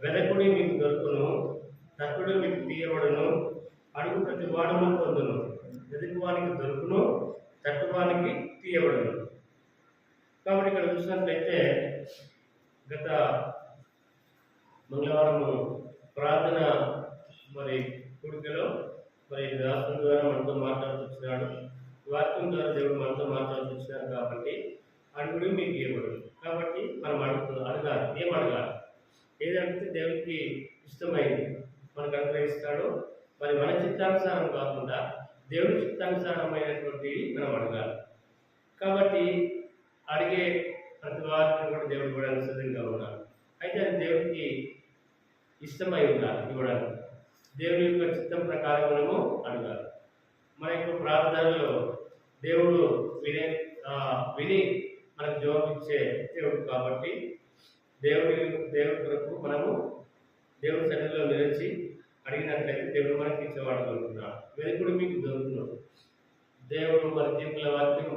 వెదకుడి మీకు దొరుకును, తట్టుడు మీకు తీయబడును, అడుగు ప్రతి వాడును పొందును. వెదుకువానికి దొరుకును, తట్టువానికి తీయబడును. కాబట్టి ఇక్కడ చూసినట్లయితే గత మంగళవారము ప్రార్థన కూడికలో దాసుల ద్వారా మనతో మాట్లాడుతున్నాడు, వాక్యం ద్వారా దేవుడు మనతో మాట్లాడుతున్నాడు. కాబట్టి అడుగుడు మీకు ఇవ్వబడు. కాబట్టి మనం అడగాలి. ఏం అడగాలి? ఏదంటే దేవుడికి ఇష్టమైంది మనకు అనుగ్రహిస్తాడో, మన చిత్తానుసారం కాకుండా దేవుడి చిత్తానుసారమైనటువంటివి మనం అడగాలి. కాబట్టి అడిగే ప్రతి వారిని కూడా దేవుడు ఇవ్వడానికి సిద్ధంగా ఉన్నాడు. అయితే అది దేవుడికి ఇష్టమై ఉండాలి ఇవ్వడానికి. దేవుని యొక్క చిత్తం ప్రకారం మనము అడగాలి. మన యొక్క ప్రార్థనలో దేవుడు విని మనకు జవాబిచ్చే దేవుడు. కాబట్టి దేవుడి కొరకు మనము దేవుడి సన్నిధిలో నిలిచి అడిగినట్లయితే దేవుడు మనకి ఇచ్చేవాడు అనుకుంటున్నాడు. వెలుగుడు మీకు దొరుకుతున్నాడు. దేవుడు మన జీవుల వాక్యం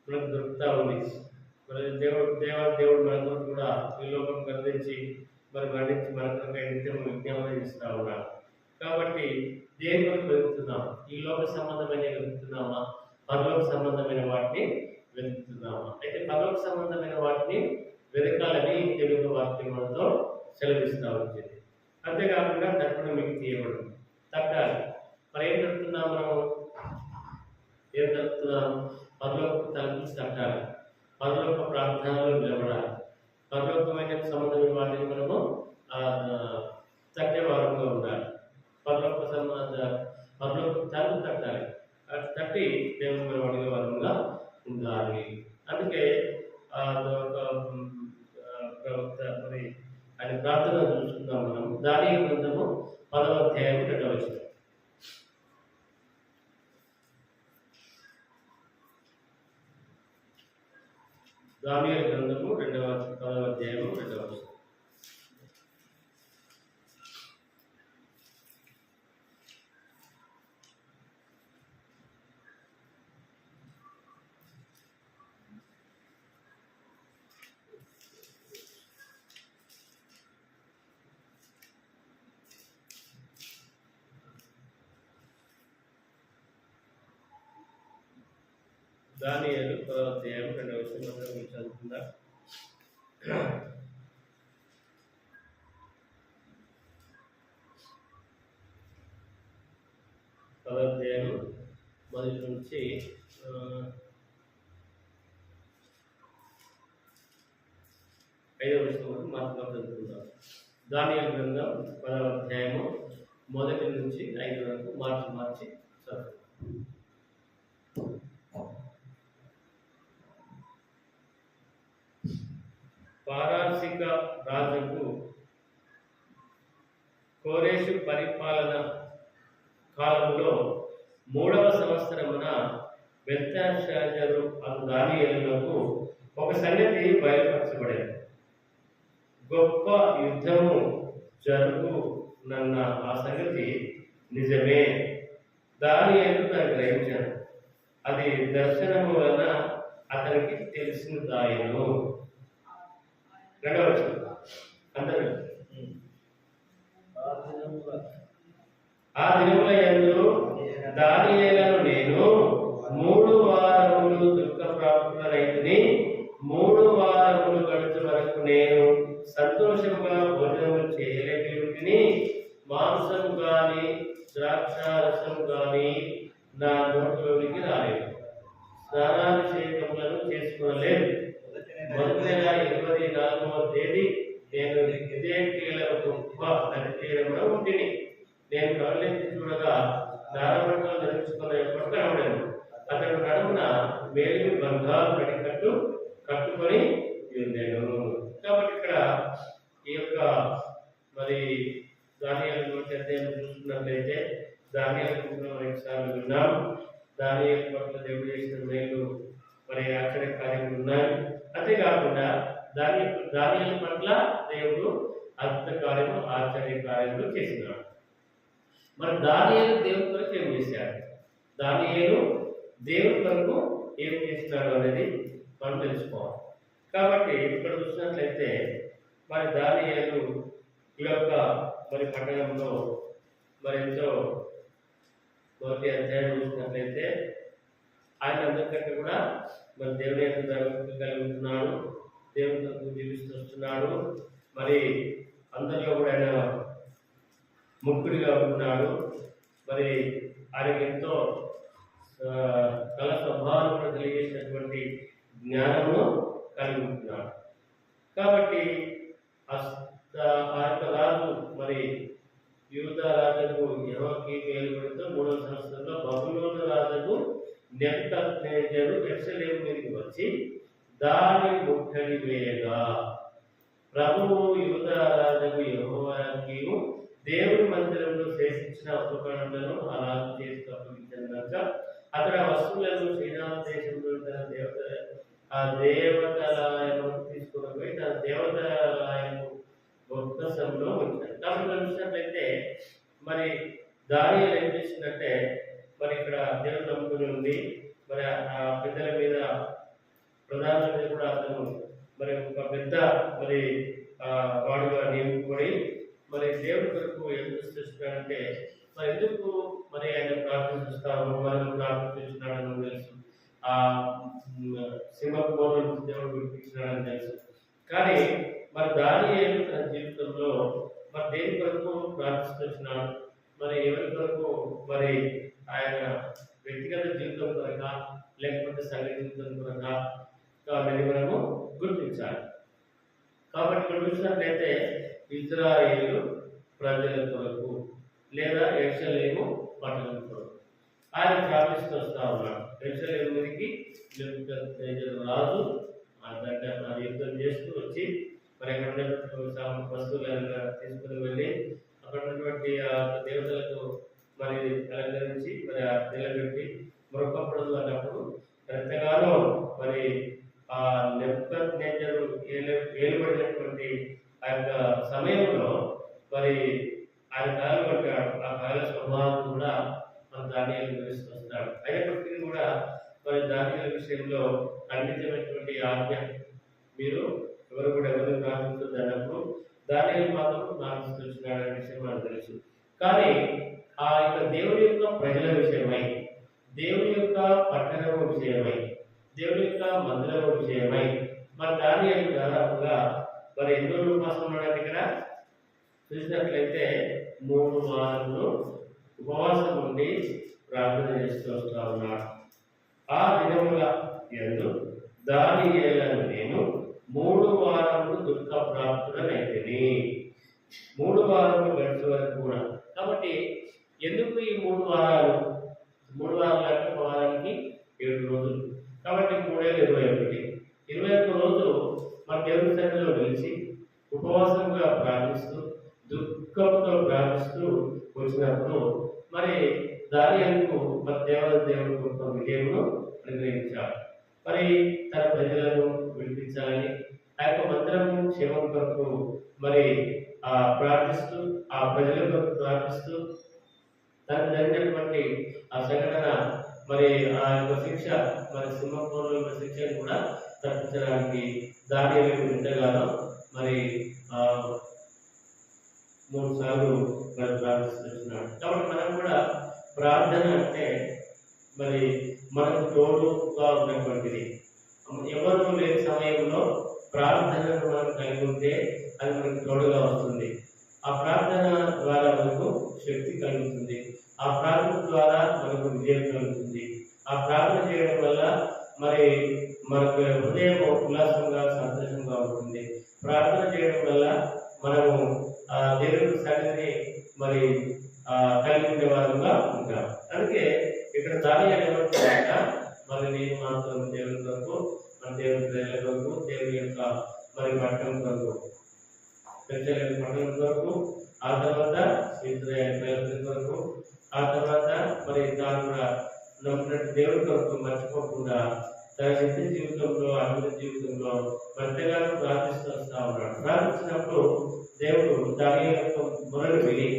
మనకు దొరుకుతూ ఉంది. దేవుడు మన కొరకు కూడా ఈ లోకం గర్దించి మరణించి మన కొరకు నిత్యం విజ్ఞాపన చేస్తూ ఉన్నాడు. కాబట్టి దేని కొరకు వెతుకుతున్నాం? ఈ లోక సంబంధమైన వెతుకుతున్నామా, పరలోక సంబంధమైన వాటిని వెతుకుతున్నామా? అయితే పరలోక సంబంధమైన వాటిని వెతకాలని తెలుగు వాక్యం మనతో సెలవిస్తూ ఉంటుంది. అంతేకాకుండా తట్టుడు మీకు తీయబడు, తట్టాలి. మరి ఏం తడుతున్నాం? ఏం తడుతున్నాం? పరలోక తలుపులు తట్టాలి, పరలోక ప్రార్థనలో నిలబడాలి, పరలోకమైన సంబంధమైన వాటిని మనము తట్టే వారంగా ఉండాలి. పరలోక తలుపు తట్టాలి, తట్టి దేవుని మనం అడిగే వారంగా ఉండాలి. అందుకే ఆయన ప్రార్థన చూసుకుందాం. మనం దానియేలు గ్రంథము 10వ అధ్యాయం 2వ వచనం. దానియేలు గ్రంథము 10వ అధ్యాయం 2వ వచనం. దానియేలు 10వ అధ్యాయం 2వ వచనం చదువుతుందా? అధ్యాయం మొదటి నుంచి 5వ వచనం వరకు మాత్రం చదువుకుందాం. దానియేలు గ్రంథం 10వ అధ్యాయము మొదటి నుంచి 5 వరకు మార్చి చదువు. పారసీక రాజుకు కోరేషు పరిపాలన కాలంలో 3వ సంవత్సరమున బెల్తెషాజరు అను దానియేలునకు ఒక సంగతి బయలుపరచబడింది. గొప్ప యుద్ధము జరుగునన్న ఆ సంగతి నిజమే. దానియేలు దాన్ని గ్రహించాడు. అది దర్శనము వలన అతనికి తెలిసినదాయను. 2వ వచనం అందరూ. ఆ దినముల యందు దానియేలును నేను 3 వారములు దుఃఖప్రాప్తులనైతిని. 3 వారములు గడుచు వరకు నేను సంతోషముగా భోజనము చేయలేకపోయితిని. మాంసము గాని ద్రాక్షారసం గాని నా నోటిలోనికి రాలేదు. స్నానాభిషేకములను చేసుకోలేదు. మొదటి నెల 24వ తేదీ నేను గొప్ప దరిద్రంలో ఉంటిని. నేను కళ్ళెత్తి చూడగా నారబట్టలు ధరించుకున్న ఎప్పటి కనబడాను. అతడు నడుమున మేలు బంగారు నడికట్టు కట్టుకొని ఉన్నాను. కాబట్టి ఇక్కడ ఈ యొక్క దానియేలు అధ్యాయం చూసుకున్నట్లయితే దానియేలు సార్లు విన్నాం. దానియేలు పట్ల దేవుడు చేసిన మేలు ఆశ్చర్య కార్యములు ఉన్నాయి. అంతేకాకుండా దానియేలు పట్ల దేవుడు అద్భుత కార్యము ఆశ్చర్య కార్యములు చేసినాడు. మరి దానియేలు దేవుని కొరకు ఏం చేశాడు? దానియేలు దేవుని కొరకు ఏం చేస్తున్నాడు అనేది మనం తెలుసుకోవాలి. కాబట్టి ఇక్కడ చూసినట్లయితే దానియేలు గ్రంథంలో మరి ఎంతో మొదటి అధ్యాయం చూసినట్లయితే ఆయన అందరికంటే కూడా మరి దేవుని యొక్క దైవత్వం కలిగి ఉంటున్నాడు, దేవునితో జీవిస్తూ వస్తున్నాడు. మరి అందరిలో కూడా ఆయన ముక్కుడిగా ఉంటున్నాడు. మరి ఆయనకి ఎంతో కళ స్వభావం కూడా తెలియజేసినటువంటి జ్ఞానము కలిగి ఉంటున్నాడు. కాబట్టి ఆ యొక్క రాజు మరి యూదా రాజుకు యెహోయాకీము ఏలుబడితో 3వ సంవత్సరంలో బబులోను రాజుకు నెబుకద్నెజరు యెరూషలేము మీదకి వచ్చి దాని ముట్టడి వేయగా ప్రభువు యూదా రాజుకు యెహోయాకీము దేవుని మందిరంలో శేషించిన ఉపకరణలను ఆ రాజు చేసి అప్పగించాను కనుక అతడు ఆ వస్తువులను శ్రీరామ దేశంలో తన దేవతాలయము తీసుకుని పోయి తన దేవతాలయము బొక్కసంలో ఉంచాడు. కాబట్టి చూసినట్లయితే మరి దానియేలు ఏం చేసిందంటే మరి ఇక్కడ దేవుడు నమ్ముకుని ఉంది. మరి ఆ పెద్దల మీద ప్రధానుల మీద కూడా అతను మరి ఒక పెద్ద మరి వాడుగా నియమింపబడి మరి దేవుడి కొరకు ఎందుకు చేస్తున్నాడంటే మరి ఎందుకు మరి ఆయన ప్రార్థిస్తాము మనం ప్రార్థిస్తున్నాడని తెలుసు, ఆ సింహపోల నుంచి దేవుడు విడిపించినాడని తెలుసు. కానీ మరి దానియేలు తన జీవితంలో మరి దేని కొరకు ప్రార్థిస్తున్నాడు, మరి ఎవరి కొరకు, మరి ఆయన వ్యక్తిగత జీవితం కొరక లేకపోతే సంఘ జీవితం కొరక అనేది మనము గుర్తించాలి. కాబట్టి ఇక్కడ చూసినట్లయితే ఇజ్రాయేలు ప్రజల కొరకు లేదా యెరూషలేము పట్టణం కొరకు ఆయన ప్రార్థిస్తూ వస్తా ఉన్నాడు. యెరూషలేము మీదకి రాజు యుద్ధం చేస్తూ వచ్చి మరి అక్కడ ఉన్నటువంటి వస్తువులను తీసుకుని వెళ్ళి అక్కడ ఉన్నటువంటి దేవతలకు మరి అలంకరించి మరి ఆ నిలబెట్టి మొరకపడదు అన్నప్పుడు ఎంతగానో మరి ఆ నెబుకద్నెజరు ఏలుబడినటువంటి ఆ యొక్క సమయంలో మరి ఆయన కాలం అంటాడు. ఆ కాల స్వభావం కూడా మన దానియేలు వివరిస్తూ వస్తాడు. అయినప్పటికీ కూడా మరి దానియేలు విషయంలో ఖండితమైనటువంటి ఆజ్ఞ, మీరు ఎవరు కూడా ఎవరిని ప్రార్థిస్తుంది అన్నప్పుడు దానియేలు మాత్రం ప్రార్థిస్తున్నాడు అనే విషయం మనకు తెలుసు. కానీ ఆ యొక్క దేవుని యొక్క ప్రజల విషయమై, దేవుని యొక్క పట్టణం విషయమై, దేవుని యొక్క మందిరం విషయమై మరి దానియేలు దాదాపుగా మరి ఎన్నో ఉపవాసం ఉన్నాడు. ఇక్కడ చూసినట్లయితే 3 వారాలు ఉపవాసం ఉండి ప్రార్థన చేస్తూ వస్తూ ఉన్నాడు. ఆ దినముల యందు దానియేలను నేను 3 వారములు దుఃఖ ప్రాప్తుడనైతిని. 3 వారములు గడిచే వరకు కూడా. కాబట్టి ఎందుకు ఈ 3 వారాలు? 3 వారాలు అంటే ఒక వారానికి 7 రోజులు. కాబట్టి 3 × 21 21 రోజులు మన దేవుని సన్నిధిలో నిలిచి ఉపవాసంగా ప్రార్థిస్తూ దుఃఖంతో ప్రార్థిస్తూ వచ్చినప్పుడు మరి దానియేలుకు మరి దేవుడు గొప్ప విజయమును అనుగ్రహించాడు. మరి తన ప్రజలను విడిపించాలని ఆ యొక్క మందిరము క్షేమం కొరకు మరి ప్రార్థిస్తూ ఆ ప్రజల కొరకు ప్రార్థిస్తూ తనకు జరిగినటువంటి ఆ సంఘటన మరి ఆ యొక్క శిక్ష మరి సింహపోల యొక్క శిక్షను కూడా తప్పించడానికి దానియేలు ఎంతగానో మరి 3 సార్లు మరి ప్రార్థిస్తున్నాడు. కాబట్టి మనం కూడా ప్రార్థన అంటే మరి మనకు తోడుగా ఉన్నటువంటిది. ఎవరు లేని సమయంలో ప్రార్థనను మనం కలిగి ఉంటే అది మనకు తోడుగా వస్తుంది. ఆ ప్రార్థన ద్వారా మనకు శక్తి కలుగుతుంది. ఆ ప్రార్థన ద్వారా మనకు విజయం కలుగుతుంది. ఆ ప్రార్థన చేయడం వల్ల మరి మనకు హృదయం ఉల్లాసంగా సంతోషంగా ఉంటుంది. ప్రార్థన చేయడం వల్ల మనము దేవుని సన్నిధిని మరి కలిగి ఉండే వారుగా ఉంటాం. అందుకే ఇక్కడ దానియేలు ఏమంటున్నాక మరి నేను మాత్రం దేవుని కొరకు, మన దేవుని ప్రజల కొరకు, దేవుని యొక్క మరి పట్టణం కొరకు, యెరూషలేము పట్టణం కొరకు, ఆ తర్వాత ఇశ్రాయేలు ప్రజల కొరకు, ఆ తర్వాత మరి తాను కూడా నమ్మినట్టు దేవుని కొరకు మర్చిపోకుండా తన శక్తి జీవితంలో అభివృద్ధి జీవితంలో ఎంతగానో ప్రార్థిస్తూ వస్తూ ఉన్నాడు. ప్రార్థించినప్పుడు దేవుడు దానియేలు యొక్క మొరలు విని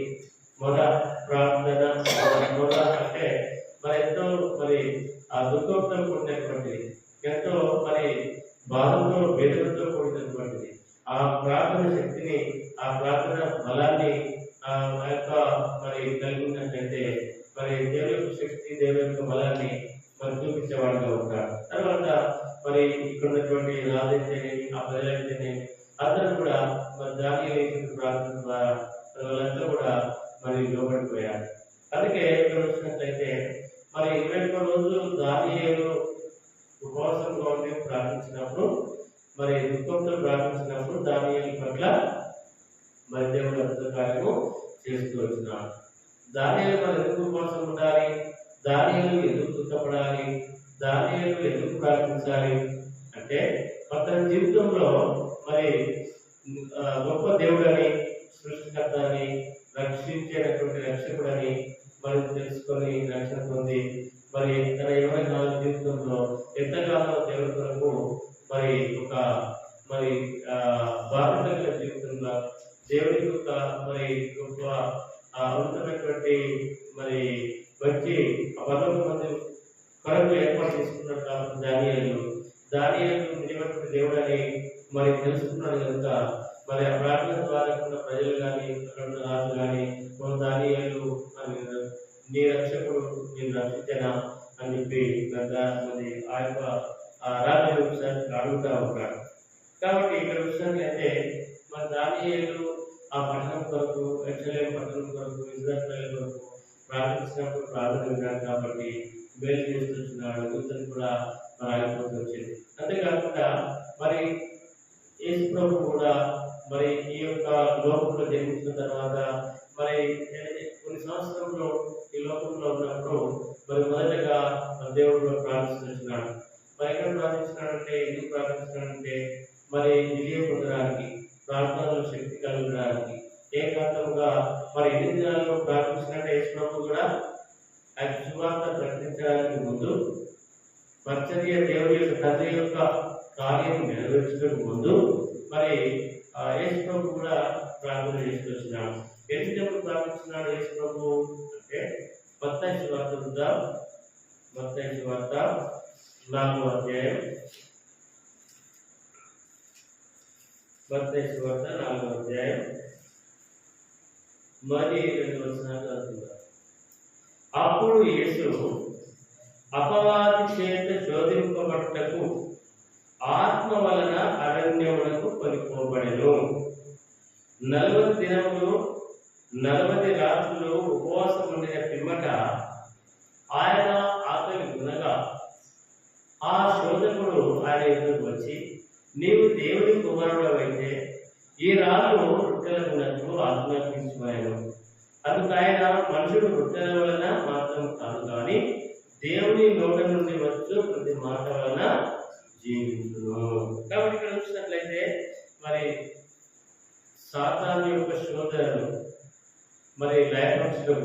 ప్రార్థన అంటే మరి ఎంతో మరి ఆ దుఃఖంతో కూడినటువంటిది, ఎంతో మరి బాధతో వేదనతో కూడినటువంటిది. ఆ ప్రార్థన శక్తిని, ఆ ప్రార్థన బలాన్ని, ఆ యొక్క చేసిన ప్రార్థన ద్వారా వాళ్ళంతా కూడా మరి లోబడిపోయారు. అందుకే ఇక్కడ వచ్చినట్లయితే మరి 21 రోజులు దానియేలు ఉపవాసంగా ఉండి ప్రార్థించినప్పుడు, మరి దుఃఖంతో ప్రార్థించినప్పుడు దానియేలు పట్ల మరి దేవుడు అద్భుత కార్యము చేస్తూ వచ్చినాడు. దానియేలు మరి ఎందుకు ఉపవాసం ఉండాలి? దానియేలు ఎందుకు దుఃఖపడాలి? దానియేలు ఎందుకు ప్రార్థించాలి అంటే తన జీవితంలో మరి గొప్ప దేవుడని, సృష్టికర్త అని, రక్షించేటటువంటి రక్షకుడని మరి తెలుసుకొని రక్షణ పొంది మరి తన ఎవరైనా జీవితంలో ఎంతగానో దేవుడి కొరకు మరి ఒక మరి బాధ్యత జీవితంలో దేవుడికి ఒక మరి గొప్ప ఉన్నతమైనటువంటి మరి వచ్చి పదకొండు మంది కొరకు ఏర్పాటు చేసుకున్నాడు. కాబట్టి దానియేలు నిజమైనటువంటి దేవుడు అని మరి తెలుసుకున్నాడు కనుక మరి ఆ ప్రార్థన ద్వారా ఉన్న ప్రజలు కానీ అక్కడ ఉన్న రాజు కానీ దానియేలు నీ రక్షకుడు నేను రక్షించనా అని చెప్పి మరి ఆ యొక్క రాజు అడుగుతా ఉంటాడు. కాబట్టి ఇక్కడ చూసినట్లయితే మరి దానియేలు ఆ పట్టణం కొరకు, యెరూషలేము పట్టణం కొరకు, ఇశ్రాయేలు ప్రజల కొరకు ప్రార్థించినప్పుడు ప్రార్థన విన్నాడు కాబట్టి మేలు చేస్తున్నాడు. దూతను కూడా మరి ఆగిపోతూ వచ్చింది. అంతేకాకుండా మరి యేసు ప్రభు కూడా మరి ఈ యొక్క లోకంలో జన్మించిన తర్వాత మరి కొన్ని సంవత్సరంలో ఈ లోకంలో ఉన్నప్పుడు మరి మొదటగా దేవుడు ప్రార్థిస్తున్నాడు. మరి ఎక్కడ ప్రార్థిస్తున్నాడంటే, ఎందుకు ప్రార్థిస్తున్నాడంటే మరి విజయం పొందడానికి, ప్రార్థనలో శక్తి కలగడానికి, ఏకాంతంగా మరి 8 దినాల్లో ప్రార్థించినట్టే యేసు ప్రభు కూడా ఆయన సువార్త ప్రకటించడానికి ముందు పరిచర్య దేవుడి యొక్క తండ్రి యొక్క కార్యం నెరవేర్చడానికి ముందు మరి యేసు ప్రభు కూడా ప్రార్థన చేసుకొచ్చినాడు. ఎందుకు ప్రార్థిస్తున్నాడు యేసు ప్రభు అంటే మత్తయి సువార్త 4వ అధ్యాయం, మత్తయి సువార్త 4వ అధ్యాయం మరి 2 వచనాలు చదువుతారు. అప్పుడు యేసు అపవాది చేత శోధింపబట్టకు ఆత్మ వలన అరణ్యమునకు కొనిపోబడెను. 40 దినములు 40 రాత్రులు ఉపవాసం ఉండిన పిమ్మట ఆయన ఆకలి గునగా ఆ శోధకుడు ఆయన ఎదురుకు వచ్చి, నీవు దేవుడి కుమారుడవైతే ఈ రాళ్ళు రొట్టెలకున్నట్లు ఆజ్ఞాపించమనెను. అందుకు ఆయన, మనుషుడు రొట్టెల వలన మాత్రం కాదు కానీ దేవుని నోట నుండి వచ్చు ప్రతి మాట వలన జీవించును. కాబట్టి ఇక్కడ చూసినట్లయితే మరి సాతాను యొక్క శోధనను మరి లయపరచడం,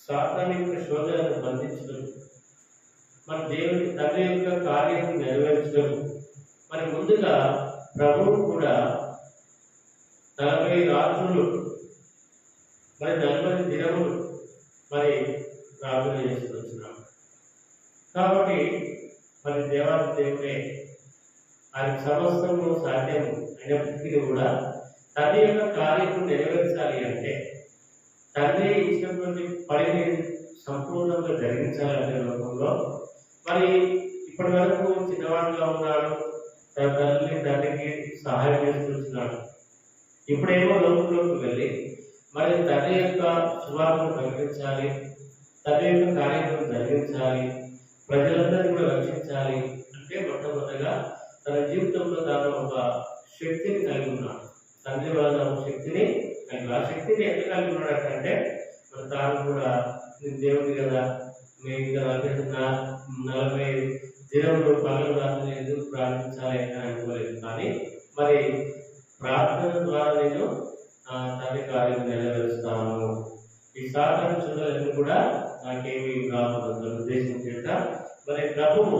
సాతాను యొక్క శోధనను బంధించడం, మరి దేవుని తండ్రి యొక్క కార్యం నెరవేర్చడం, మరి ముందుగా ప్రభువు కూడా 40 రాత్రులు మరి 40 దినములు మరి ప్రార్థన చేసుకొచ్చినాం. కాబట్టి మరి దేవాది దేవుడే ఆయన సమస్తము సాధ్యం అయినప్పటికీ కూడా తండ్రి యొక్క కార్యం నెరవేర్చాలి అంటే, తండ్రి ఇచ్చినటువంటి పనిని సంపూర్ణంగా జరిగించాలనే లోకంలో మరి ఇప్పటి వరకు చిన్నవాడిగా ఉన్నాడు, తన తండ్రికి సహాయం చేస్తున్నాడు. ఇప్పుడేమో లోకంలోకి వెళ్ళి మరి తండ్రి యొక్క సువార్తను ప్రకటించాలి, తండ్రి యొక్క కార్యక్రమం జరిగించాలి, ప్రజలందరినీ కూడా రక్షించాలి అంటే మొట్టమొదటిగా తన జీవితంలో తాను ఒక శక్తిని కలిగి ఉన్నాడు. తండ్రి వలన శక్తిని కలిగి, ఆ శక్తిని ఎంత కలిగి ఉన్నాడు అంటే మరి తాను కూడా దేవుడి కదా మీకు 40 దినములు పగలు రాత్రి ఎందుకు ప్రార్థించాలి అని అనుకోలేదు. కానీ మరి ప్రార్థన ద్వారా నేను తండ్రి కార్యం నెరవేరుస్తాను, ఈ సాధారణ చూడాలని కూడా నాకేమీ రాబోతున్న ఉద్దేశం చేత మరి ప్రభువు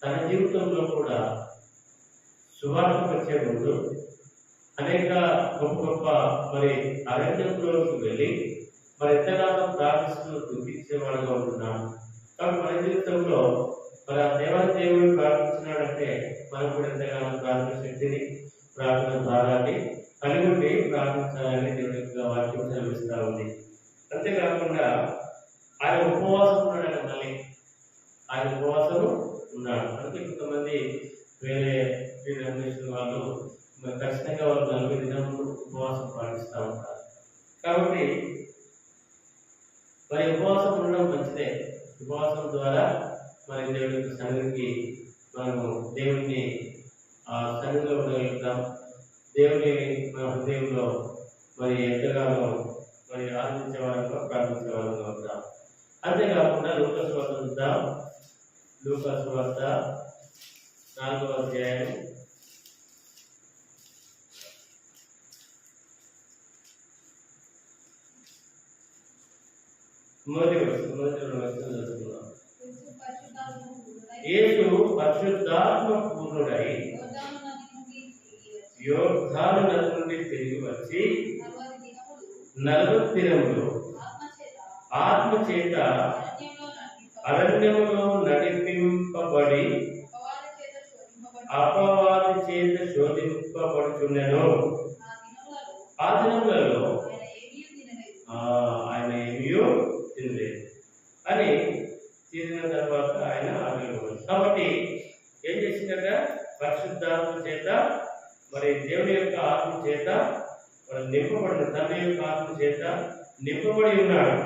తన జీవితంలో కూడా సువార్త వచ్చే ముందు అనేక గొప్ప గొప్ప మరి అరణ్యంలోకి వెళ్ళి మరి ఎంతగానో ప్రార్థిస్తూ దుఃఖించేవాడుగా ఉంటున్నాడు. కాబట్టి మన జీవితంలో మరి ఆ దేవుడు ప్రార్థించినాడంటే మనం కూడా ఎంతగానో ప్రార్థన శక్తిని, ప్రార్థన భారాన్ని కలిగి ఉండి ప్రార్థించాలని దేవుడి యొక్క వాక్యం సెలవిస్తూ ఉంది. అంతేకాకుండా ఆయన ఉపవాసం ఉన్నాడు. మళ్ళీ ఆయన ఉపవాసం ఉన్నాడు. అందుకే కొంతమంది వేరే అన్వేషణ వాళ్ళు మరి ఖచ్చితంగా వాళ్ళు 40 దినములు ఉపవాసం పాటిస్తూ ఉంటారు. కాబట్టి మరి ఉపవాసం ఉండడం మంచిదే. ఉపవాసం ద్వారా మరి దేవుడి యొక్క సన్నిధికి మనము దేవుడిని ఆ సన్నిధిలో ఉండగలుగుతాం. దేవుని మన హృదయంలో మరి ఎంతగానో మరి ఆనందించే వారిగా ప్రార్థించే వారిగా ఉంటాం. అంతేకాకుండా లూకా సువార్త చూద్దాం. లూకా సువార్త 4వ అధ్యాయం 1 వచనం చదువుతున్నాం. యేసు పరిశుద్ధాత్మ పూర్ణుడై యోర్దాను నది నుండి తిరిగి వచ్చి 40 దినములు ఆత్మ చేత అరణ్యములో నడిపింపబడి అపవాది చేత శోధింపబడుచుండెను. ఆ దినములలో ఆయన ఏమీయో తినలేదు అని తిరిగిన తర్వాత ఆయన ఆగిపోయాడు. కాబట్టి ఏం చేసిందట? పరిశుద్ధాత్మ చేత మరి దేవుని యొక్క ఆత్మ చేత నింపబడిన తండ్రి యొక్క ఆత్మ చేత నింపబడి ఉన్నాడు.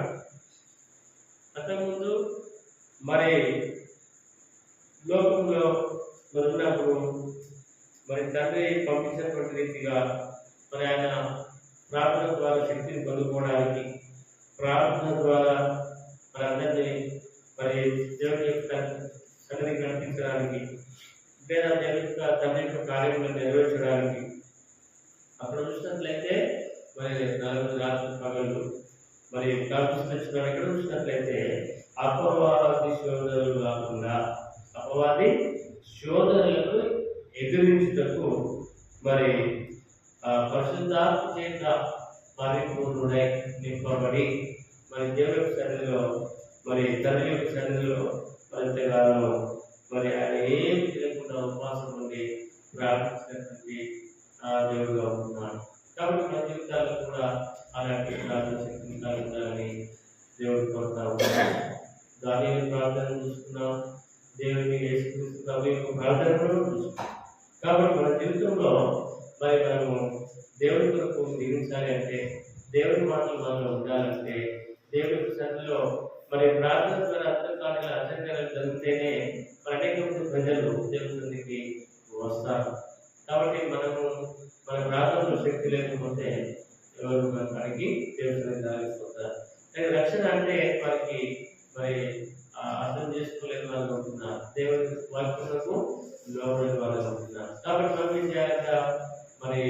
అంతకుముందు మరి లోకంలో మరి ఉన్నప్పుడు మరి తండ్రి పంపించినటువంటి రీతిగా మరి ఆయన ప్రార్థన ద్వారా శక్తిని పొందుకోవడానికి, ప్రార్థన ద్వారా మరి అందరినీ మరి దేవుని యొక్క సన్నిధికి నడిపించడానికి, లేదా దేవుని యొక్క తండ్రి యొక్క కార్యక్రమాలను నెరవేర్చడానికి అక్కడ చూసినట్లయితే మరి 4 రాత్రి పగళ్ళు మరి ప్రార్థిస్తున్న ఎక్కడ చూసినట్లయితే అపవాది శోధనలు కాకుండా అపవాది శోధనలను ఎదిరించుటకు మరి పరిశుద్ధాత్మ చేత పరిపూర్ణుడై నింపబడి మరి దేవుని యొక్క సన్నిధిలో మరి తండ్రి యొక్క సన్నిధిలో ఎంతగానో మరి ఆయన ఏమి తెలియకుండా ఉపవాసం ఉండి ప్రార్థించినటువంటి దేవుడుగా ఉంటున్నాడు. కాబట్టి మన జీవితాల్లో కూడా అలాంటి ప్రార్థన శక్తిని కలుగుతారని దేవుడు కోరుతా ఉన్నాడు. దానిని ప్రార్థన చూసుకున్నాం, దేవుడిని యేసుక్రీస్తు ప్రభు యొక్క ప్రార్థన కూడా చూసుకున్నాం. కాబట్టి మన జీవితంలో మరి మనము దేవుడి కొరకు జీవించాలి అంటే, దేవుడి మాటలు మనలో ఉండాలంటే, దేవుడి సన్నిధిలో మరి ప్రార్థన ద్వారా అంతర్కాలిక ఆచరణలు జరిగితేనే అనేక మంది ప్రజలు దేవుడి సన్నిధికి వస్తారు. కాబట్టి మనము మన ప్రార్థనలో శక్తి లేకపోతే ఎవరు మనకి దేవుడి సన్నిధి ఆగిపోతారు. రక్షణ అంటే వారికి మరి అర్థం చేసుకోలేని వాళ్ళు ఉంటున్నారు, దేవుడి వాక్యములకు లోబడని వాళ్ళు ఉంటున్నారు. కాబట్టి మనం ఏం చేయాలంట? మరి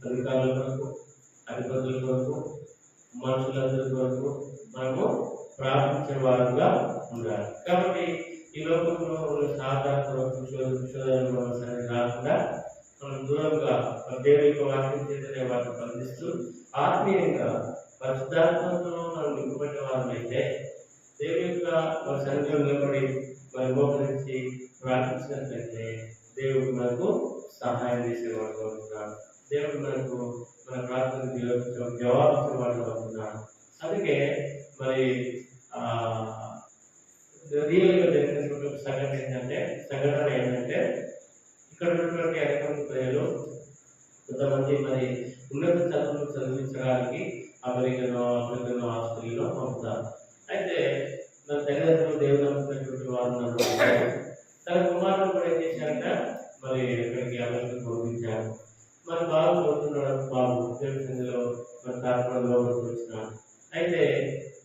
అధికారుల కొరకు, అధిపతుల కొరకు, మనుషులందరి కొరకు మనము ప్రార్థించే వారుగా ఉండాలి. కాబట్టి ఈ లోకంలో సాధారణ శోధనలు రాకుండా మనం దూరంగా దేవుని యొక్క వాక్యం చేతనే వాటిని స్పందిస్తూ ఆత్మీయంగా పరిశుద్ధాత్మతో మనం నింపబడిన వారమైతే దేవుని యొక్క మన సన్నిధిలో నిలబడి మరి మోకరించి ప్రార్థించినట్లయితే దేవుడు మనకు సహాయం చేసేవాడు అవుతున్నాడు. దేవుడు మనకు మన ప్రార్థనకు జవాబిచ్చేవాడు అవుతున్నాడు. అందుకే మరి రియల్గా జరిగినటువంటి సంఘటన ఏంటంటే ఇక్కడ ఉన్నటువంటి అనేక ప్రజలు కొంతమంది మరి ఉన్నత చదువులు చదివించడానికి అమెరికను ఆస్ట్రేలియాలో పంపుతారు. అయితే మన తల్లిదండ్రులు దేవుడు నమ్ముతున్నటువంటి వారు తన కుమారుడు కూడా ఏం చేశారంట, మరి ఎక్కడికి అమెరికకు పంపించారు. మరి బాబు చదువుతున్నాడు, బాబు దేవుడి సన్నిధిలో మరి తాత్పర్యంలో వచ్చినాడు. అయితే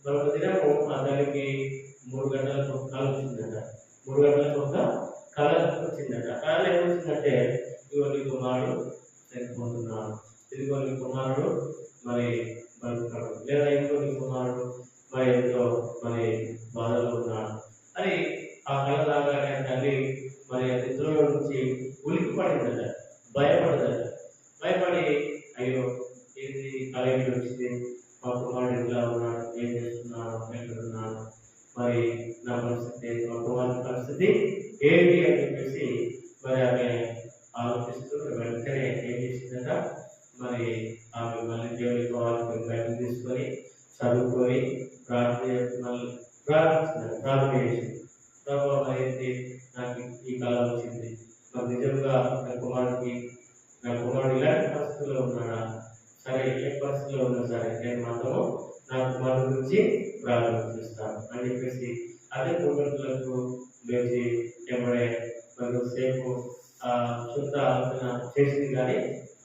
మరొక దినము ఆ తల్లికి 3 గంటలకు ఒక కళ వచ్చిందట. 3 గంటలకు ఒక కళ వచ్చిందట. కళ ఏమొచ్చిందంటే, ఇదిగో నీ కుమారుడు చనిపోతున్నాడు, ఇదిగో నీ కుమారుడు మరి బతుకుతాడు, లేదా ఇంకో నీ కుమారుడు మరి ఎంతో మరి బాధలో ఉన్నాడు అని ఆ కళ రాగానే తల్లి మరి నిద్రలో నుంచి ఉలికి పడిందట, భయపడదట. భయపడి అయ్యో ఏంటి కళ ఏంటి వచ్చింది, మా కుమారుడు ఎట్లా ఉన్నాడు, ఏం చేస్తున్నాడు, ఎక్కడున్నాడు, మరి నా పరిస్థితి, మా కుమారుడి పరిస్థితి ఏంటి అని చెప్పేసి మరి ఆమె ఆలోచిస్తూ వెంటనే ఏం చేసిందట, మరి ఆమె మళ్ళీ దేవుని వాళ్ళకి బయటకు తీసుకొని చదువుకొని ప్రార్థన చేసింది. ప్రభు మరి నాకు ఈ కాలం వచ్చింది, మరి నిజంగా నా కుమారుడు ఇలా పరిస్థితిలో ఉన్నా సరే నేను మాత్రము నా కుమారుడు గురించి ప్రార్థన చేస్తాను అని చెప్పేసి అదే 3 గంటలకు లేచి ఎప్పుడే కొంతసేపు శుద్ధ ఆలోచన చేసింది కానీ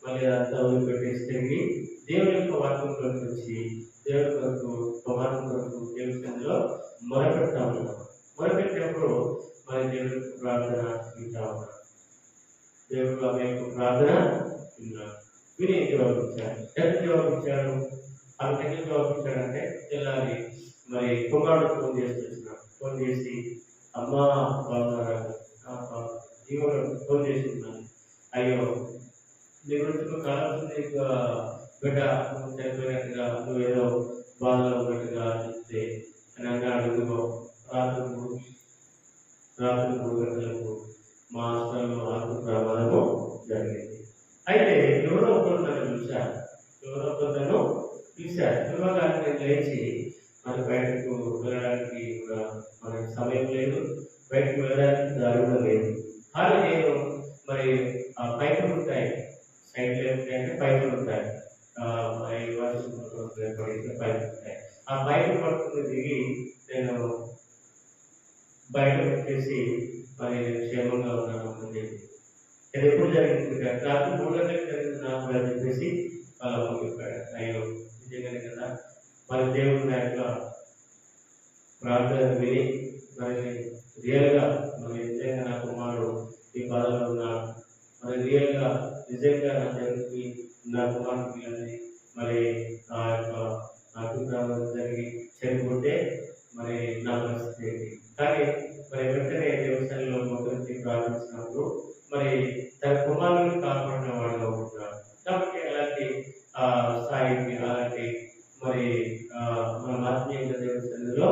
మళ్ళీ అంతా వదిలిపెట్టేసి తిరిగి దేవుని యొక్క వాక్యంలోకి వచ్చి దేవుడి కొరకు కుమారుని కొరకు దేవుడి సన్నిధిలో మొరపెడతా ఉన్నాం. మొరపెట్టినప్పుడు మరి దేవుడి ప్రార్థన వింటా ఉన్నాం. దేవుడు ఆమె యొక్క ప్రార్థన విన్నాడు, విని జవాబిచ్చాడు. ఎంత జవాబిచ్చాడు? ఆమె ఎట్లా జవాబిచ్చాడంటే తెల్లారి మరి కుమారుడు ఫోన్ చేసి అమ్మా బాగున్నారా జీవనం ఫోన్ చేసి ఉన్నాను, అయ్యో నీ గురించి కావాల్సింది బిడ్డ చనిపోయినట్టుగా నువ్వు ఏదో బాధలో ఉన్నట్టుగా చెప్తే అని అన్నాడు. రాత్రి 3 గంటలకు మా హాస్టల్లో ఆత్మ ప్రమాదము జరిగింది. అయితే ఎవరో ఒకరు చూశారు, చూడగానే నేను లేచి మన బయటకు వెళ్ళడానికి కూడా మనకి సమయం లేదు, బయటకు వెళ్ళడానికి దారి కూడా లేదు. కానీ నేను మరి ఆ పైపులు ఉంటాయి, సైడ్లో ఏమిటంటే పైపులు ఉంటాయి, పైపులు ఉంటాయి. ఆ పైపులు పట్టుకుని దిగి నేను బయట వచ్చేసి మరి క్షేమంగా ఉన్నాను అని చెప్పి ఇది ఎప్పుడు జరిగింది రాత్రి 3 గంటలకు జరిగింది నాకు అని చెప్పేసి వాళ్ళ అమ్మ చెప్పాడు. అయ్యో నిజంగానే కదా, మరి దేవుడు నా యొక్క ప్రార్థన విని మరి రియల్గా మరి నిజంగా నా కుమారుడు ఈ బాధలో ఉన్నాడు, మరి రియల్గా నిజంగా నా దేవుడికి నా కుమారుడికి అని మరి ఆ యొక్క అభిప్రాయం జరిగి చనిపోతే మరి నా పరిస్థితి ఏంటి? కానీ మరి వెంటనే దేవస్థానంలో మొదటి ప్రార్థించినప్పుడు మరి తన కుమారుని కాపాడిన వాడుగా ఉంటున్నాడు. కాబట్టి అలాంటి స్థాయికి అలాంటి మరి మన ఆత్మీయ దేవస్థానంలో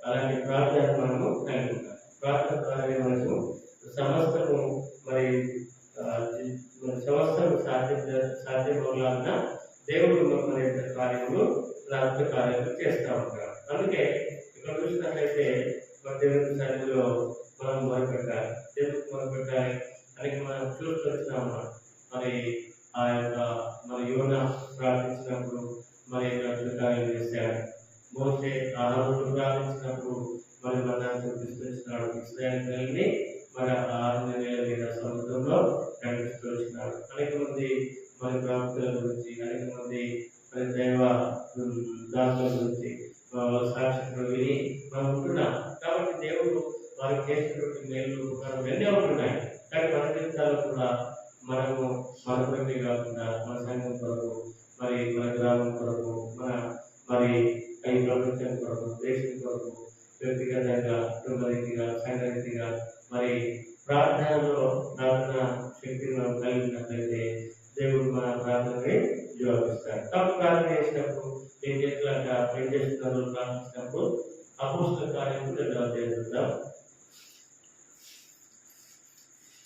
అలాంటి ప్రార్థన మనము కలిగి ఉంటాం. ప్రార్థన ద్వారానే మనకు సమస్తము మరి సమస్తము సాధ్యమవులాగా దేవుడు మన యొక్క కార్యములు అద్భుత కార్యాలు చేస్తూ ఉంటారు. అందుకే ఇక్కడ చూసినట్లయితే మన దేవుని సన్నిధిలో మనం మొదలుపెట్టాలి, దేవుడికి మొదలుపెట్టాలి అని మనం చూస్తూ వచ్చినాము. మరి ఆ యొక్క మన యోన ప్రార్థించినప్పుడు మరి అద్భుత కార్యాలు చేశాడు. మోసే ఆహారం ప్రార్థించినప్పుడు మరి మన చూపిస్తున్నాడు. ఇశ్రాయేలుని మన 6 నెలల మీద సముద్రంలో నడిపిస్తూ వచ్చినాడు. అనేక మంది మన ప్రాంతాల గురించి, అనేక మంది మరి దైవ దాసుల గురించి సాక్షులు విని మనం ఉంటున్నాం. కాబట్టి దేవుడు వారికి చేసినటువంటి మేలు ఉపకారం ఎన్నో ఉంటున్నాయి. కానీ మన జీవితాల్లో కూడా మనము మన కొరకే కాకుండా మన సంఘం కొరకు, మరి మన గ్రామం కొరకు, మన మరి ఈ ప్రపంచం కొరకు, దేశం కొరకు వ్యక్తిగతంగా, కుటుంబరీతిగా, సంఘరీతిగా మరి ప్రార్థనలో ప్రార్థన శక్తిని మనం కలిగి ఉన్నట్లయితే దేవుడు మన ప్రార్థనని జవాబిస్తాడు. కాబట్టి ప్రార్థన చేసినప్పుడు ఏం చేస్తున్నారు ప్రార్థించినప్పుడు అపోస్తల కార్యము 2వ అధ్యాయం చూద్దాం.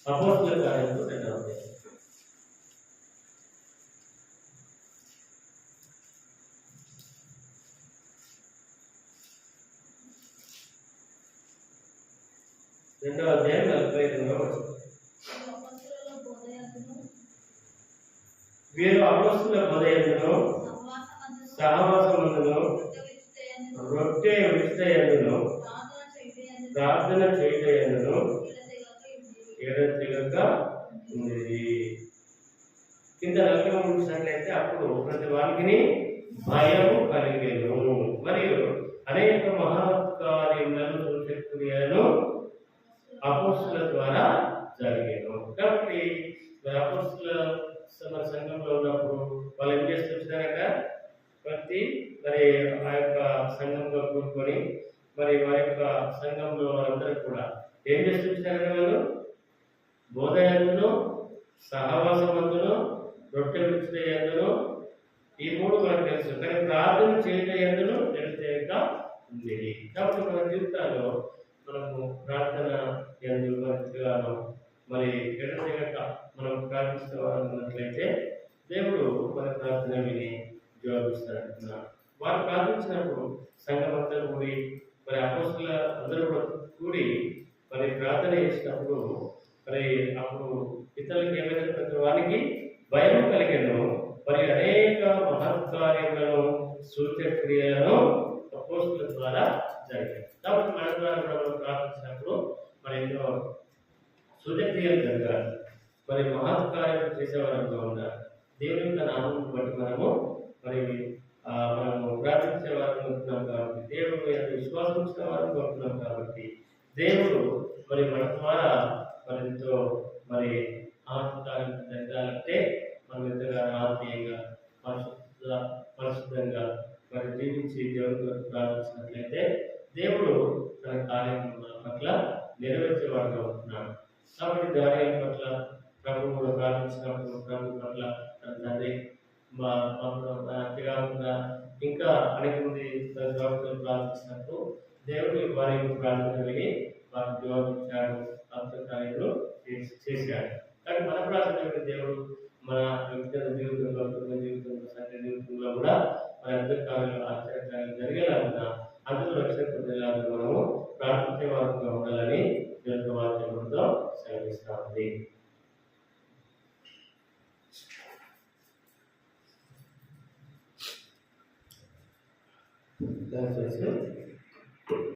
అపోస్తల కార్యము 2వ అధ్యాయం. రెండవ అధ్యాయం 45వ వచనం. వీరు అపోస్తలుల బోధయందును సహవాసమందును రొట్టె విడిచుటయందును ప్రార్థన చేయుటయందును ఎడతెగక ఉండేది. కింద లగ్నం చూసినట్లయితే అప్పుడు ప్రతి వారికి భయం కలిగేను, మరియు అనేక మహాకార్యములను సూచక్రియలను అపోస్తలుల ద్వారా జరిగేను. కాబట్టి అపోస్తలుల సంఘంలో ఉన్నప్పుడు వాళ్ళు ఏం చేస్తున్నారట, ప్రతి మరి ఆ యొక్క సంఘంలో కూర్చొని మరి వారి యొక్క సంఘంలో అందరూ కూడా ఏం చేస్తున్నారట, వాళ్ళు బోధయందును సహవాసమందును రొట్టె విడిచుటయందును ఈ 3 మనకు తెలుసు. కానీ ప్రార్థన చేయటయందును తెలిసేక ఉంది. కాబట్టి మన జీవితాల్లో మనము ప్రార్థన ఎంతగానో మరి ఎడతెగక మనం ప్రార్థిస్తున్నట్లయితే దేవుడు మన ప్రార్థన విని జవాబిస్తాడు. వారు ప్రార్థించినప్పుడు సంఘం అంతా కూడి మరి అపోస్తలుల అందరూ కూడా కూడి మరి ప్రార్థన చేసినప్పుడు మరి అప్పుడు ఇతరులకు ఏమైనా ప్రతి వారికి భయం కలిగాను, మరి అనేక మహత్కార్యములను సూచక్రియలను అపోస్తుల ద్వారా జరిగాయి. కాబట్టి మన ద్వారా మనం ప్రార్థించినప్పుడు మరి ఎన్నో సూచక్రియలు జరగాలి. మరి మహత్కార్యాలు చేసేవారంగా ఉండాలి. దేవుని యొక్క నామం బట్టి మనము ప్రార్థించే వారిని ఉంటున్నాం కాబట్టి, దేవుడు యొక్క విశ్వాసం ఉంచిన వారిని ఉంటున్నాం కాబట్టి, దేవుడు మరి మన ద్వారా మరి ఎంతో మరి ఆత్మకార్యం జరగాలంటే మనం ఎంతగా ఆత్మీయంగా పరిశుద్ధంగా మరి జీవించి దేవుని కొరకు ప్రార్థించినట్లయితే దేవుడు తన కార్యం పట్ల నెరవేర్చేవాడుగా ఉంటున్నాడు. కాబట్టి కార్యం పట్ల ప్రభువును ప్రార్థించినప్పుడు ప్రభు పట్ల తన తండ్రి అంతేకాకుండా ఇంకా అనేక మంది ప్రవక్తలు ప్రార్థించినప్పుడు దేవుడు వారి ప్రార్థన కలిగి వారికి జవాబిచ్చాడు, అద్భుతాలు చేశాడు. కానీ మన ప్రార్థన దేవుడు మన వ్యక్తిగత జీవితంలో, కుటుంబ జీవితంలో, సంఘ జీవితంలో కూడా మన అద్భుతాలు ఆశ్చర్యాలు జరిగేలాగా అందులో రక్షణ పొందేలాగా మనము ప్రార్థించే వారంగా ఉండాలని దేవుని వాక్యంతో సెలవిస్తా ఉంది. దయచేసి